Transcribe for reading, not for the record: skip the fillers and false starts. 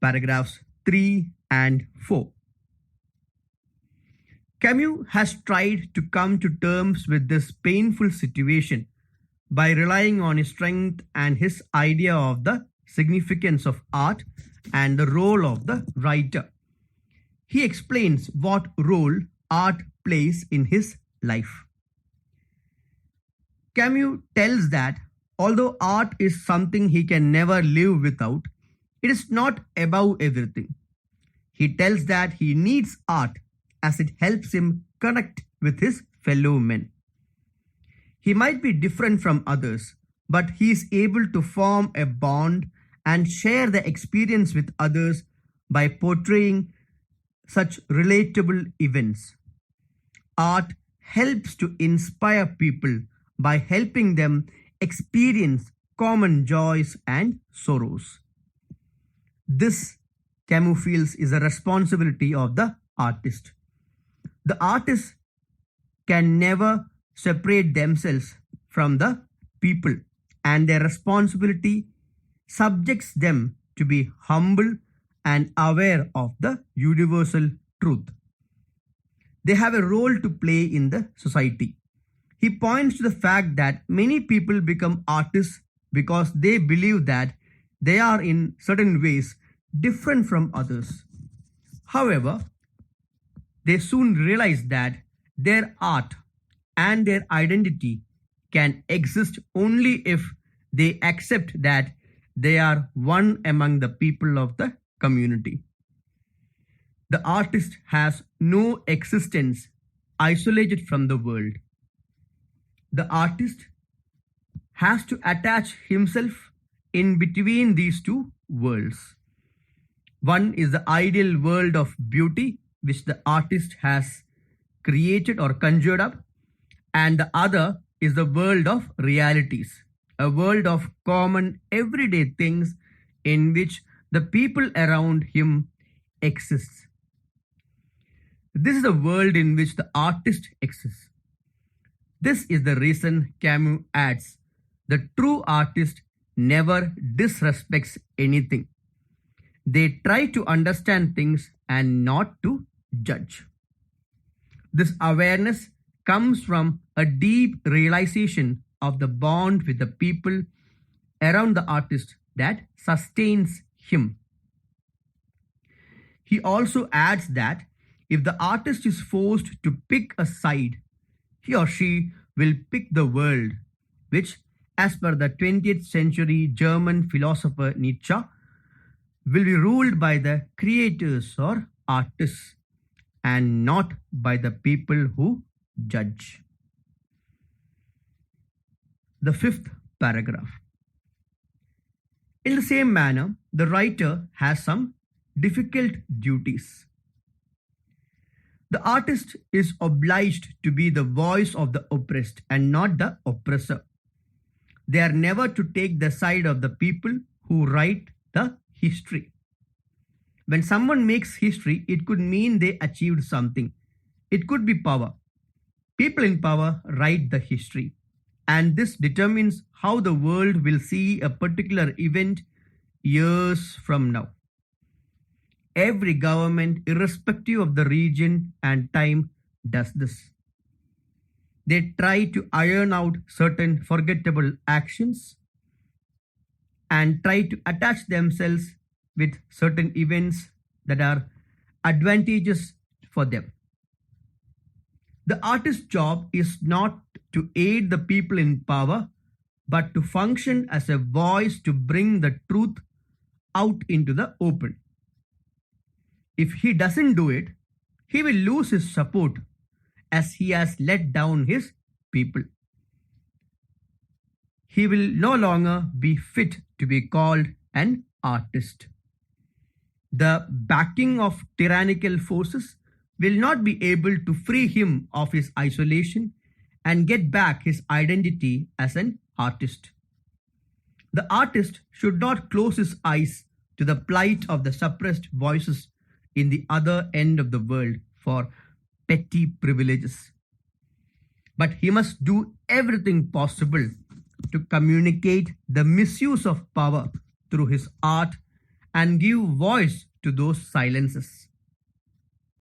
paragraphs 3 and 4. Camus has tried to come to terms with this painful situation by relying on his strength and his idea of the significance of art and the role of the writer. He explains what role art plays in his life. Camus tells that although art is something he can never live without, it is not above everything. He tells that he needs art as it helps him connect with his fellow men. He might be different from others, but he is able to form a bond and share the experience with others by portraying such relatable events. Art helps to inspire people by helping them experience common joys and sorrows. This, Camus feels, is a responsibility of the artist. The artist can never separate themselves from the people, and their responsibility subjects them to be humble and aware of the universal truth. They have a role to play in the society. He points to the fact that many people become artists because they believe that they are in certain ways different from others. However, they soon realize that their art and their identity can exist only if they accept that they are one among the people of the community. The artist has no existence isolated from the world. The artist has to attach himself in between these two worlds. One is the ideal world of beauty which the artist has created or conjured up, and the other is the world of realities, a world of common everyday things in which the people around him exist. This is the world in which the artist exists. This is the reason Camus adds, the true artist never disrespects anything. They try to understand things and not to judge. This awareness comes from a deep realization of the bond with the people around the artist that sustains him. He also adds that if the artist is forced to pick a side, he or she will pick the world, which, as per the 20th century German philosopher Nietzsche, will be ruled by the creators or artists and not by the people who judge. The 5th paragraph. In the same manner, the writer has some difficult duties. The artist is obliged to be the voice of the oppressed and not the oppressor. They are never to take the side of the people who write the history. When someone makes history, it could mean they achieved something. It could be power. People in power write the history, and this determines how the world will see a particular event years from now. Every government, irrespective of the region and time, does this. They try to iron out certain forgettable actions and try to attach themselves with certain events that are advantageous for them. The artist's job is not to aid the people in power, but to function as a voice to bring the truth out into the open. If he doesn't do it, he will lose his support as he has let down his people. He will no longer be fit to be called an artist. The backing of tyrannical forces will not be able to free him of his isolation and get back his identity as an artist. The artist should not close his eyes to the plight of the suppressed voices in the other end of the world for petty privileges. But he must do everything possible to communicate the misuse of power through his art and give voice to those silences.